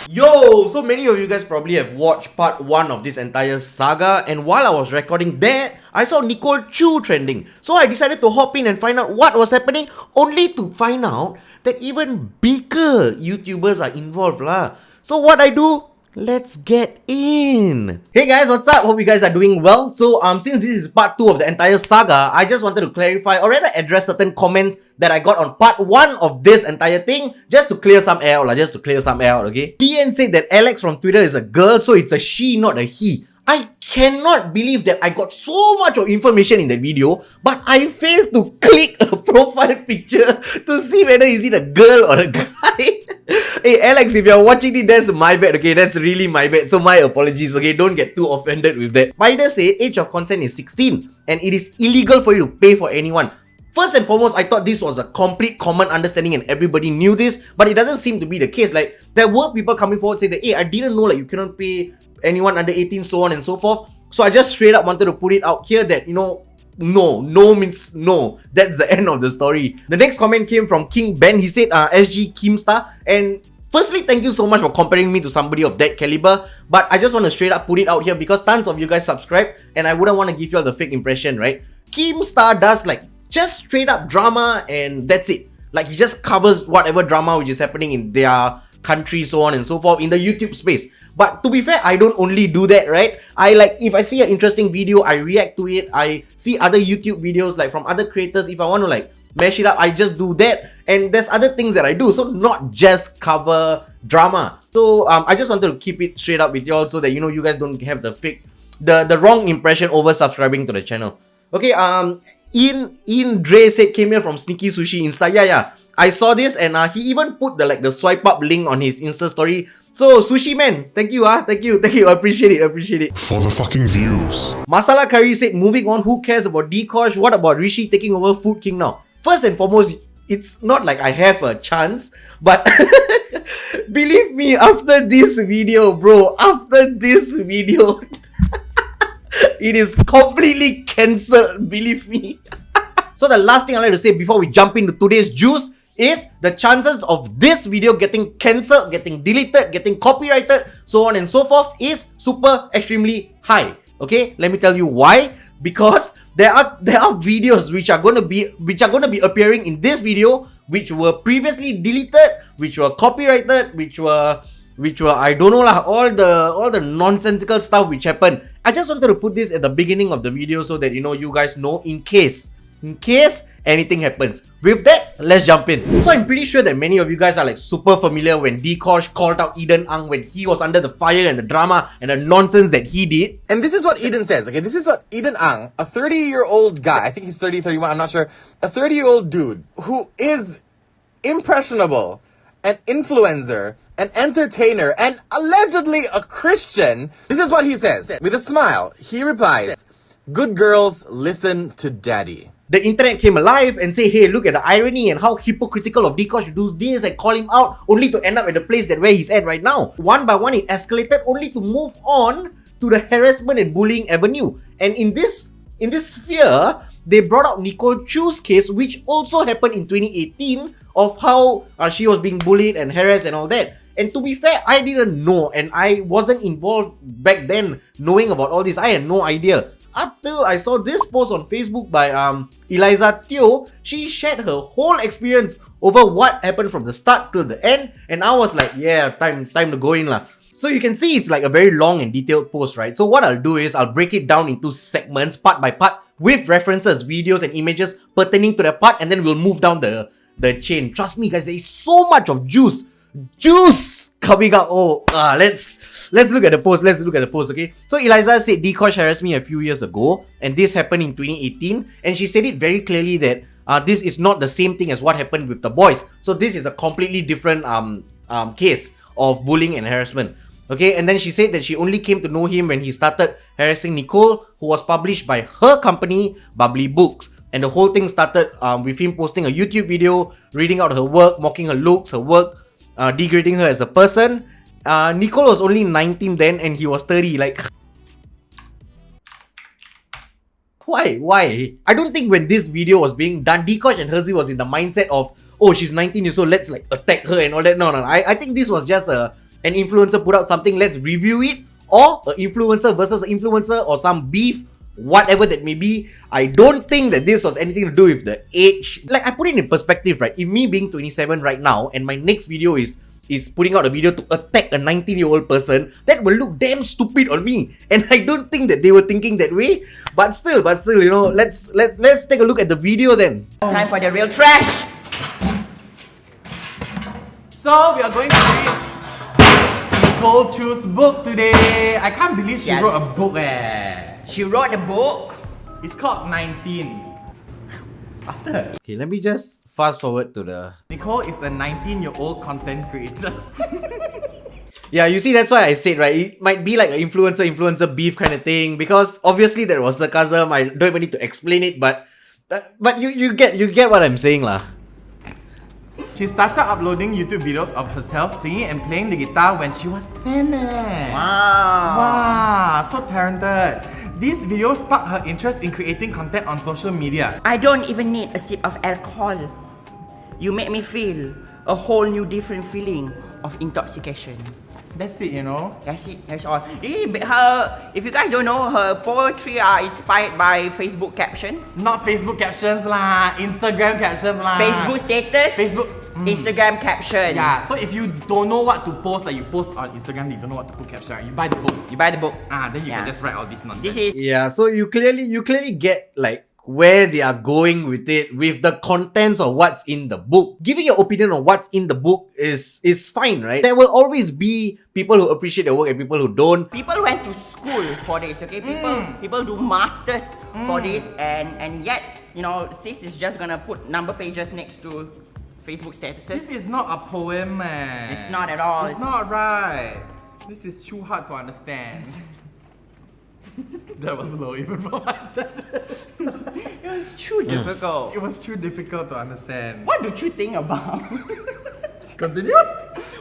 Yo, so many of you guys probably have watched part 1 of this entire saga, and while I was recording that, I saw Nicole Choo trending. So I decided to hop in and find out what was happening, only to find out that even bigger YouTubers are involved lah. So what I do? Let's get in. Hey guys, what's up? Hope you guys are doing well. So since this is part 2 of the entire saga, I just wanted to clarify or rather address certain comments that I got on part 1 of this entire thing, just to clear some air out, okay? PN said that Alex from Twitter is a girl, so it's a she, not a he. I cannot believe that I got so much of information in that video, but I failed to click a profile picture to see whether is it a girl or a guy. Hey Alex, if you're watching it, that's my bad, okay? That's really my bad. So my apologies, okay? Don't get too offended with that. Spider said age of consent is 16 and it is illegal for you to pay for anyone. First and foremost, I thought this was a complete common understanding and everybody knew this, but it doesn't seem to be the case. Like, there were people coming forward saying that, hey, I didn't know like you cannot pay anyone under 18, so on and so forth. So I just straight up wanted to put it out here that, you know, no means no. That's the end of the story. The next comment came from King Ben. He said, SG Keemstar. And firstly, thank you so much for comparing me to somebody of that caliber. But I just want to straight up put it out here because tons of you guys subscribe and I wouldn't want to give you all the fake impression, right? Keemstar does like just straight up drama and that's it. Like he just covers whatever drama which is happening in their country, so on and so forth, in the YouTube space. But to be fair, I don't only do that, right? I like, if I see an interesting video, I react to it. I see other YouTube videos like from other creators. If I want to like mash it up, I just do that. And there's other things that I do, so not just cover drama. So I just wanted to keep it straight up with y'all so that, you know, you guys don't have the fake, the wrong impression over subscribing to the channel. Okay, Ian Dre said came here from Sneaky Sushi Insta. Yeah, I saw this and he even put the swipe up link on his Insta story. So Sushi Man, thank you, thank you, appreciate it. For the fucking views. Masala Curry said, moving on, who cares about Dee Kosh? What about Rishi taking over Food King now? First and foremost, it's not like I have a chance, but believe me, after this video, bro, it is completely cancelled, believe me. So the last thing I'd like to say before we jump into today's juice is the chances of this video getting cancelled, getting deleted, getting copyrighted, so on and so forth is super extremely high. Okay, let me tell you why. Because there are videos which are gonna be appearing in this video which were previously deleted, which were copyrighted, which were I don't know lah, all the nonsensical stuff which happened. I just wanted to put this at the beginning of the video so that, you know, you guys know in case anything happens. With that, let's jump in. So I'm pretty sure that many of you guys are like super familiar when Dee Kosh called out Eden Ang when he was under the fire and the drama and the nonsense that he did. And this is what Eden says, okay? This is what Eden Ang, a 30-year-old guy, I think he's 30, 31, I'm not sure, a 30-year-old dude who is impressionable, an influencer, an entertainer, and allegedly a Christian. This is what he says. With a smile, he replies, "Good girls, listen to daddy." The internet came alive and say, hey, look at the irony and how hypocritical of Dee Kosh to do this and call him out only to end up at the place that where he's at right now. One by one, it escalated only to move on to the harassment and bullying avenue. And in this sphere, they brought out Nicole Choo's case, which also happened in 2018 of how she was being bullied and harassed and all that. And to be fair, I didn't know and I wasn't involved back then knowing about all this. I had no idea. Up till I saw this post on Facebook by Eliza Teoh. She shared her whole experience over what happened from the start till the end, and I was like, yeah, time to go in lah. So you can see it's like a very long and detailed post, right? So what I'll do is I'll break it down into segments, part by part, with references, videos and images pertaining to that part, and then we'll move down the chain. Trust me guys, there is so much of juice coming up. Let's look at the post. Okay, so Eliza said Dee Kosh harassed me a few years ago and this happened in 2018, and she said it very clearly that this is not the same thing as what happened with the boys. So this is a completely different case of bullying and harassment. Okay, and then she said that she only came to know him when he started harassing Nicole, who was published by her company, Bubbly Books. And the whole thing started with him posting a YouTube video, reading out her work, mocking her looks, her work, degrading her as a person. Nicole was only 19 then and he was 30. Like, why? I don't think when this video was being done, Dee Kosh and Herzi was in the mindset of, oh, she's 19 years old, let's like attack her and all that. No. I think this was just a an influencer put out something, let's review it, or an influencer versus an influencer, or some beef, whatever that may be. I don't think that this was anything to do with the age. Like, I put it in perspective, right? If me being 27 right now, and my next video is putting out a video to attack a 19-year-old person, that will look damn stupid on me. And I don't think that they were thinking that way. But still, you know, let's take a look at the video then. Time for the real trash. So we are going to read Nicole Choo's book today. I can't believe she Yeah. wrote a book She wrote the book. It's called 19. After her. Okay, let me just fast forward to the... Nicole is a 19-year-old content creator. Yeah, you see, that's why I said, right, it might be like an influencer beef kind of thing, because obviously there was sarcasm. I don't even need to explain it, but you get what I'm saying lah. She started uploading YouTube videos of herself singing and playing the guitar when she was 10. Wow, so talented. These videos sparked her interest in creating content on social media. I don't even need a sip of alcohol. You make me feel a whole new different feeling of intoxication. That's it, you know. That's it, that's all. If you guys don't know, her poetry are inspired by Facebook captions. Not Facebook captions lah, Instagram captions lah. Facebook status, Facebook. Instagram caption. Yeah, so if you don't know what to post, like you post on Instagram, you don't know what to put caption, right? You buy the book. You buy the book. Then you Yeah. can just write all this nonsense. This is Yeah, so you clearly get like where they are going with it, with the contents of what's in the book. Giving your opinion on what's in the book is fine, right? There will always be people who appreciate the work and people who don't. people went to school for this, okay? People do masters for this, and yet, you know, sis is just gonna put number pages next to Facebook statuses. This is not a poem, man. It's not at all. It's not right. This is too hard to understand. That was low even for my standards. It was too difficult. It was too difficult to understand. What did you think about? Continue.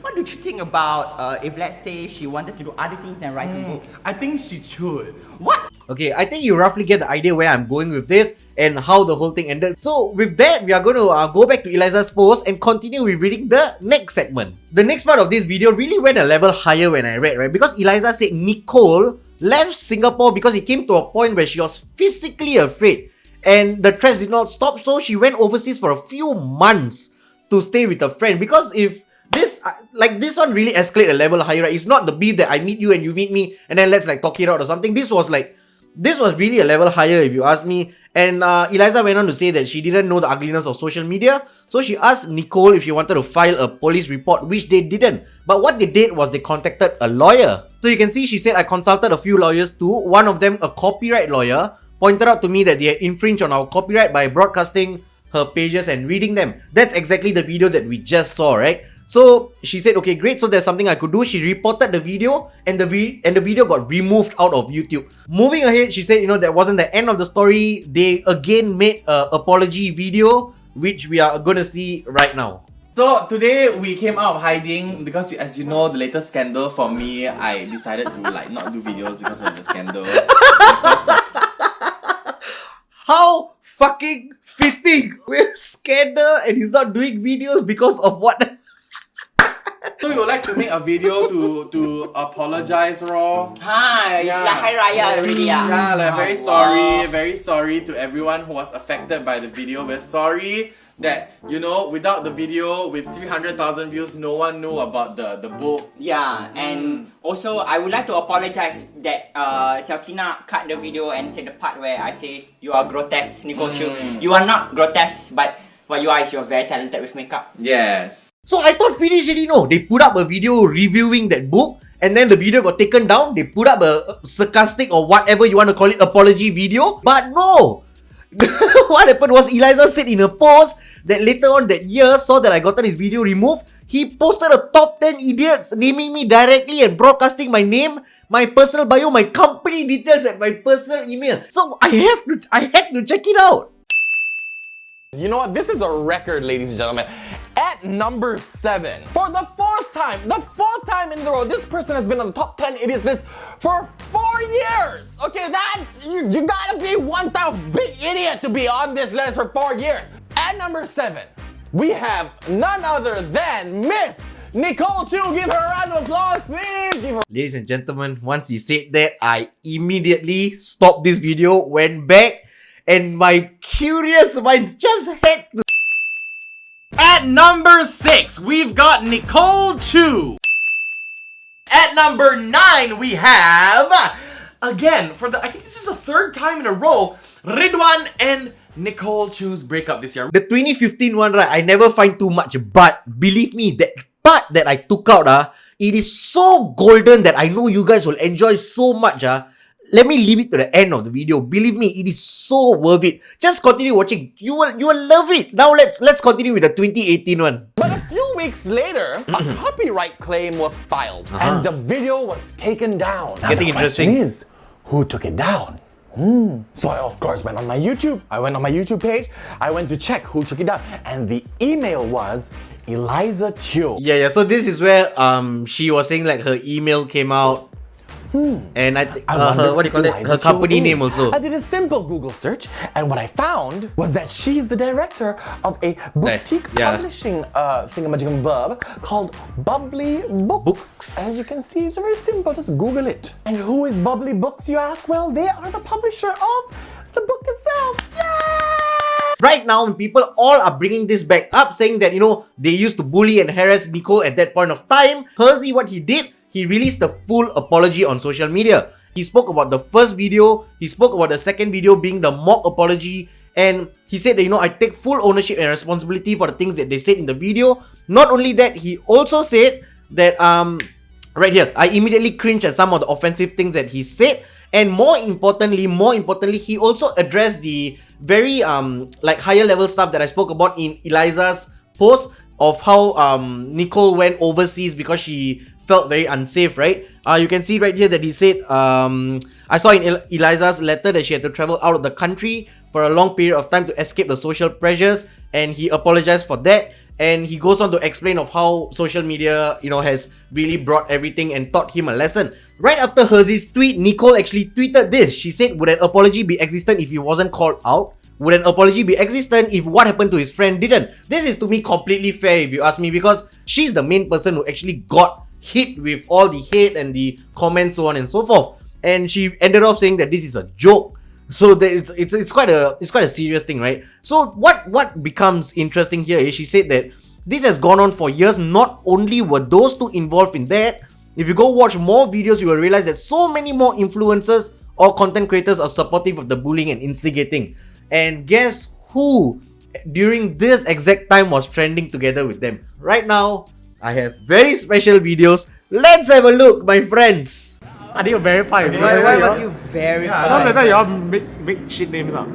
What did you think about if, let's say, she wanted to do other things than write a book? I think she should. What? Okay, I think you roughly get the idea where I'm going with this and how the whole thing ended. So with that, we are going to go back to Eliza's post and continue with reading the next segment. The next part of this video really went a level higher when I read, right? Because Eliza said Nicole left Singapore because it came to a point where she was physically afraid. And the threats did not stop, so she went overseas for a few months to stay with a friend. Because if this, like this one really escalate a level higher, right? It's not the beef that I meet you and you meet me and then let's like talk it out or something. This was really a level higher if you ask me. And Eliza went on to say that she didn't know the ugliness of social media. So she asked Nicole if she wanted to file a police report, which they didn't. But what they did was they contacted a lawyer. So you can see she said, I consulted a few lawyers too. One of them, a copyright lawyer, pointed out to me that they had infringed on our copyright by broadcasting her pages and reading them. That's exactly the video that we just saw, right? So she said, okay, great, so there's something I could do. She reported the video and the video got removed out of YouTube. Moving ahead, she said, you know, that wasn't the end of the story. They again made an apology video, which we are going to see right now. So today we came out of hiding because, as you know, the latest scandal for me, I decided to like not do videos because of the scandal. How fucking fitting! We're scandal and he's not doing videos because of what? So we would like to make a video to apologize, Raw. It's like Hari Raya already. Yeah, like very sorry to everyone who was affected by the video. We're sorry that, you know, without the video, with 300,000 views, no one knew about the book. Yeah, and also I would like to apologize that Xiaotina cut the video and said the part where I say you are grotesque, Nicole Choo. You are not grotesque, but what you are is you're very talented with makeup. Yes. So I thought finish already, no. They put up a video reviewing that book and then the video got taken down. They put up a sarcastic or whatever you want to call it, apology video. But no! What happened was Eliza said in a post that later on that year saw that I gotten his video removed. He posted a top 10 idiots naming me directly and broadcasting my name, my personal bio, my company details and my personal email. So I had to check it out. You know what? This is a record, ladies and gentlemen. At number 7, for the fourth time in a row, this person has been on the top 10 idiots list for 4 years. Okay, that you gotta be one big idiot to be on this list for 4 years. At number 7, we have none other than Miss Nicole Choo, give her a round of applause, please. Give her. Ladies and gentlemen, once he said that, I immediately stopped this video, went back, and my curious mind just had to. At number 6, we've got Nicole Choo. At number 9, we have, again, I think this is the third time in a row, Ridwan and Nicole Choo's breakup this year. The 2015 one, right, I never find too much, but believe me, that part that I took out, it is so golden that I know you guys will enjoy so much. Let me leave it to the end of the video. Believe me, it is so worth it. Just continue watching. You will love it. Now let's continue with the 2018 one. But a few weeks later, a copyright claim was filed and the video was taken down. It's getting interesting. The question is, who took it down? So I of course went on my YouTube. I went on my YouTube page. I went to check who took it down, and the email was Eliza Teoh. Yeah. So this is where she was saying like her email came out. And I think her, what do you call it? Eliza Her company Teoh name is. also. I did a simple Google search, and what I found was that she's the director of a boutique yeah. publishing thingamajigam called Bubbly Books. As you can see, it's very simple. Just Google it. And who is Bubbly Books, you ask? Well, they are the publisher of the book itself. Yay! Right now, people all are bringing this back up, saying that, you know, they used to bully and harass Nicole at that point of time. Hersey, what he did, he released a full apology on social media. He spoke about the first video, he spoke about the second video being the mock apology, and he said that, you know, I take full ownership and responsibility for the things that they said in the video. Not only that, he also said that, right here, I immediately cringed at some of the offensive things that he said. And more importantly, he also addressed the very like higher level stuff that I spoke about in Eliza's post of how Nicole went overseas because she felt very unsafe, right? You can see right here that he said, I saw in Eliza's letter that she had to travel out of the country for a long period of time to escape the social pressures, and he apologized for that. And he goes on to explain of how social media, you know, has really brought everything and taught him a lesson. Right after Hersey's tweet, Nicole actually tweeted this. She said, would an apology be existent if he wasn't called out? Would an apology be existent if what happened to his friend didn't? This is to me completely fair if you ask me, because she's the main person who actually got hit with all the hate and the comments, so on and so forth. And she ended off saying that this is a joke. So it's quite a serious thing, right? So what becomes interesting here is she said that this has gone on for years. Not only were those two involved in that, if you go watch more videos, you will realize that so many more influencers or content creators are supportive of the bullying and instigating. And guess who during this exact time was trending together with them? Right now, I have very special videos. Let's have a look, my friends. I need to verify. Why must you verify? Don't let you all make shit names up.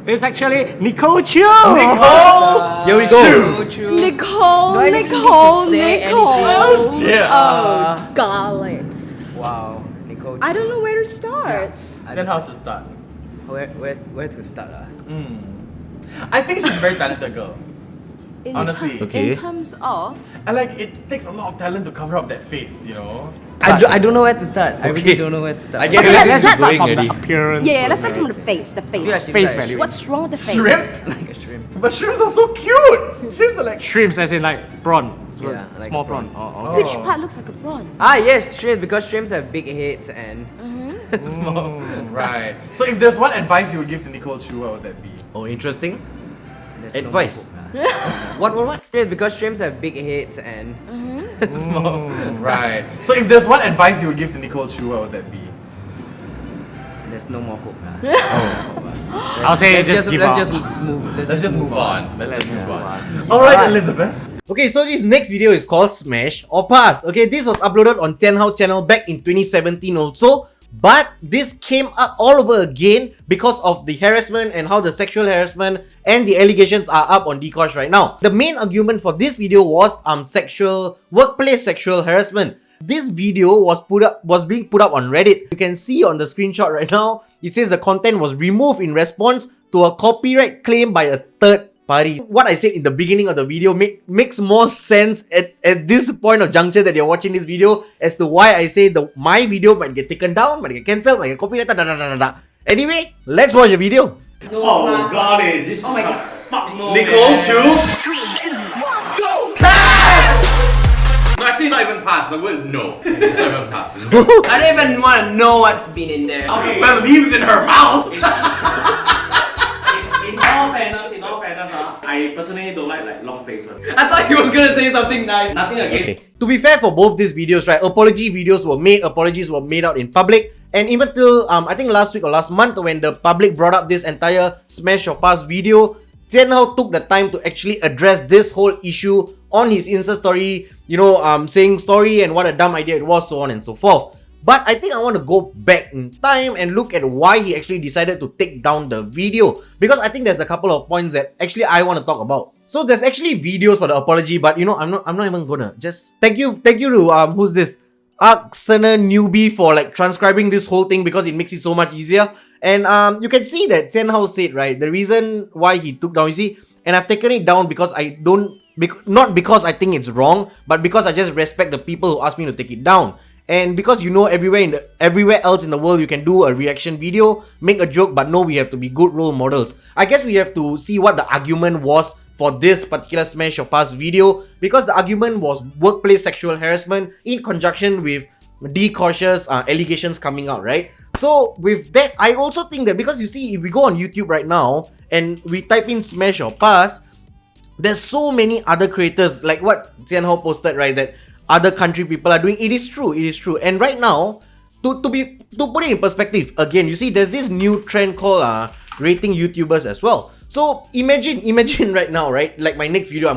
It's actually Nicole Choo! Nicole! Here we go. Nicole, Do I need to Nicole, say Nicole. anything? Yeah. Oh, golly. Wow, Nicole. I don't know where to start. Then how to start? Where to start? I think she's a very talented girl. In Honestly. Okay. In terms of... And like, it takes a lot of talent to cover up that face, you know? I don't know where to start. I really Okay. don't know where to start. I get Okay, where let's this is start going From already. the appearance. Yeah, let's start from the face. The I feel like face. she's Face like a value. shrimp. What's wrong with the face? Shrimp? Like a shrimp. But shrimps are so cute! Shrimps are like... Shrimps as in like prawn. So Yeah, like small a prawn. prawn. Oh, okay. Which part looks like a prawn? Ah yes, shrimps, because shrimps have big heads and small. Right. So if there's one advice you would give to Nicole Choo, what would that be? Oh, interesting. There's no Advice. hope, What? Shrimps, because shrimps have big heads and small. Right. So if there's one advice you would give to Nicole Choo, what would that be? There's no more hope. I'll say let's just give let's up. just move. Let's just move on. Let's just move on. on. Alright, Elizabeth. Okay, so this next video is called Smash or Pass. Okay, this was uploaded on Tianhao channel back in 2017 also. But this came up all over again because of the harassment and how the sexual harassment and the allegations are up on Dee Kosh right now. The main argument for this video was workplace sexual harassment. This video was being put up on Reddit. You can see on the screenshot right now, it says the content was removed in response to a copyright claim by a third party. What I said in the beginning of the video makes more sense at this point of juncture that you're watching this video as to why I say my video might get taken down, might get cancelled, might get copyrighted, Anyway, let's watch the video. Oh, got it. This is a fuck no. Nicole Choo. 3, 2, 1, go! Pass! No, actually not even past. The word is no. It's not even past. No. I don't even want to know what's been in there. Okay. Well, leaves in her mouth. In all fairness, I personally don't like long face one. I thought he was gonna say something nice. Nothing against. Okay. To be fair, for both these videos, right, apologies were made out in public. And even till, I think last week or last month, when the public brought up this entire Smash or Pass video, Jian Hao took the time to actually address this whole issue on his Insta story, you know, saying sorry and what a dumb idea it was, so on and so forth. But I think I want to go back in time and look at why he actually decided to take down the video, because I think there's a couple of points that actually I want to talk about. So there's actually videos for the apology, but you know, I'm not even gonna just thank you to who's this Arksana newbie for like transcribing this whole thing, because it makes it so much easier. And you can see that Jian Hao said, right, the reason why he took down, you see, and I've taken it down because not because I think it's wrong, but because I just respect the people who asked me to take it down. And because you know, everywhere else in the world you can do a reaction video, make a joke, but no, we have to be good role models. I guess we have to see what the argument was for this particular Smash or Pass video, because the argument was workplace sexual harassment in conjunction with Dee Kosh's allegations coming out, right? So with that, I also think that, because you see, if we go on YouTube right now and we type in Smash or Pass, there's so many other creators, like what Jian Hao posted, right, that other country people are doing. It is true. And right now, to put it in perspective, again, you see, there's this new trend called rating YouTubers as well. So imagine right now, right, like my next video,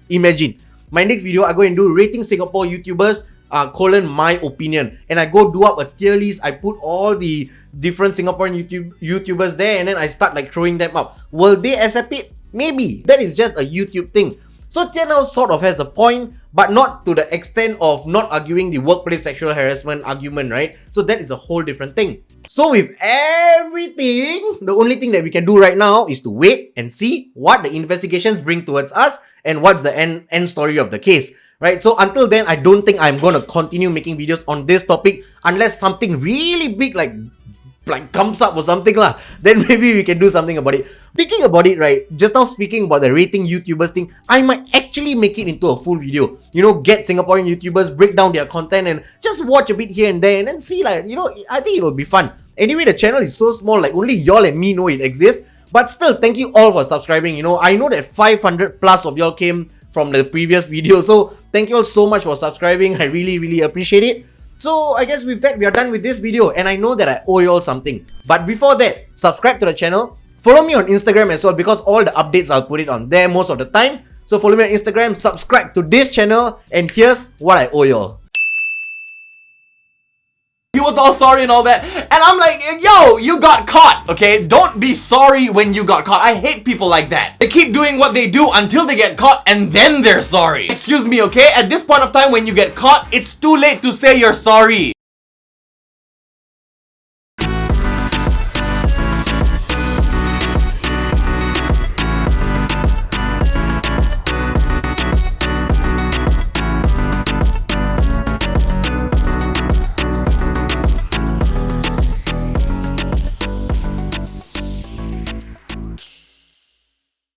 imagine my next video, I go and do rating Singapore YouTubers, my opinion, and I go do up a tier list. I put all the different Singaporean YouTubers there, and then I start like throwing them up. Will they accept it? Maybe. That is just a YouTube thing. So Jian Hao sort of has a point, but not to the extent of not arguing the workplace sexual harassment argument, right? So that is a whole different thing. So with everything, the only thing that we can do right now is to wait and see what the investigations bring towards us and what's the end story of the case, right? So until then, I don't think I'm going to continue making videos on this topic unless something really big like comes up or something lah. Then maybe we can do something about it. Thinking about it, right, just now speaking about the rating YouTubers thing, I might actually make it into a full video. You know, get Singaporean YouTubers, break down their content and just watch a bit here and there and then see, like, you know, I think it'll be fun. Anyway, the channel is so small, like only y'all and me know it exists. But still, thank you all for subscribing. You know, I know that 500 plus of y'all came from the previous video. So thank you all so much for subscribing. I really appreciate it. So I guess with that, we are done with this video, and I know that I owe you all something. But before that, subscribe to the channel. Follow me on Instagram as well, because all the updates I'll put it on there most of the time. So follow me on Instagram, subscribe to this channel, and here's what I owe you all. He was all sorry and all that, and I'm like, yo, you got caught, okay? Don't be sorry when you got caught. I hate people like that. They keep doing what they do until they get caught, and then they're sorry. Excuse me, okay? At this point of time, when you get caught, it's too late to say you're sorry.